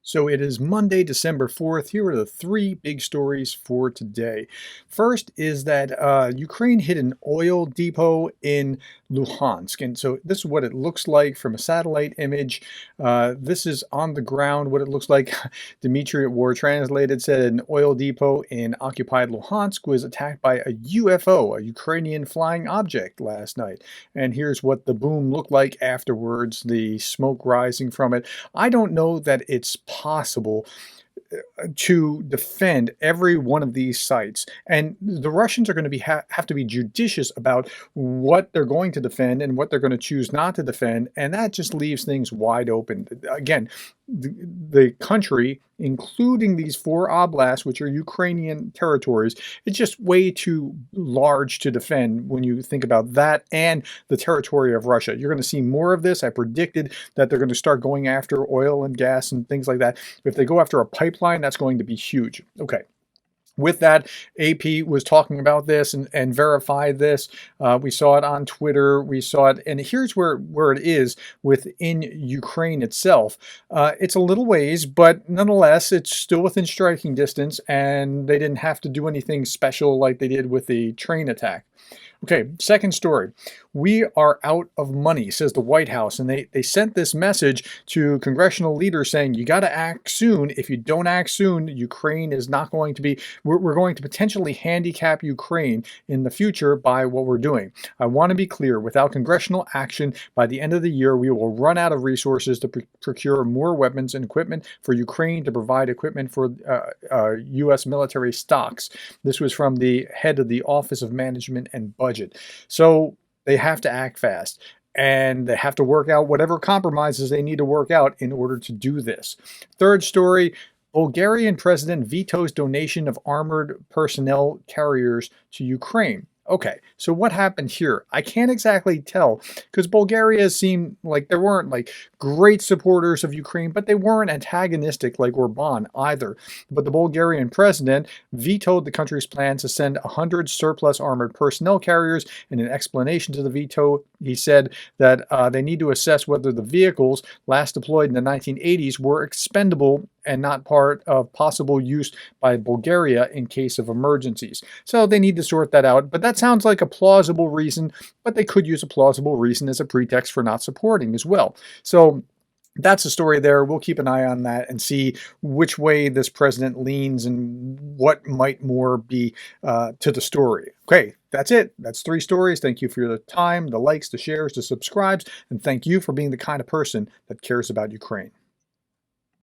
So it is Monday, December 4th. Here are the three big stories for today. First is that Ukraine hit an oil depot in Luhansk. And so this is what it looks like from a satellite image. This is on the ground, what it looks like. Dmitry at War Translated said an oil depot in occupied Luhansk was attacked by a UFO, a Ukrainian flying object, last night. And here's what the boom looked like afterwards, the smoke rising from it. I don't know that it's possible to defend every one of these sites, and the Russians are going to have to be judicious about what they're going to defend and what they're going to choose not to defend, and that just leaves things wide open. Again, the country, including these four oblasts, which are Ukrainian territories, it's just way too large to defend when you think about that and the territory of Russia. You're going to see more of this. I predicted that they're going to start going after oil and gas and things like that. If they go after a pipeline, that's going to be huge. Okay. With that, AP was talking about this and verified this. We saw it on Twitter. We saw it, and here's where it is within Ukraine itself. It's a little ways, but nonetheless, it's still within striking distance, and they didn't have to do anything special like they did with the train attack. Okay, second story. We are out of money, says the White House. And they sent this message to congressional leaders saying, you got to act soon. If you don't act soon, Ukraine is not going to be, we're going to potentially handicap Ukraine in the future by what we're doing. I want to be clear, without congressional action, by the end of the year, we will run out of resources to procure more weapons and equipment for Ukraine to provide equipment for U.S. military stocks. This was from the head of the Office of Management and Budget. So they have to act fast, and they have to work out whatever compromises they need to work out in order to do this. Third story, Bulgarian president vetoes donation of armored personnel carriers to Ukraine. Okay, so what happened here? I can't exactly tell, because Bulgaria seemed like they weren't like great supporters of Ukraine, but they weren't antagonistic like Orban either. But the Bulgarian president vetoed the country's plans to send 100 surplus armored personnel carriers. In an explanation to the veto, he said that they need to assess whether the vehicles last deployed in the 1980s were expendable and not part of possible use by Bulgaria in case of emergencies. So they need to sort that out, but that sounds like a plausible reason, but they could use a plausible reason as a pretext for not supporting as well. So that's the story there. We'll keep an eye on that and see which way this president leans and what might more be to the story. Okay, that's it. That's three stories. Thank you for your time, the likes, the shares, the subscribes, and thank you for being the kind of person that cares about Ukraine.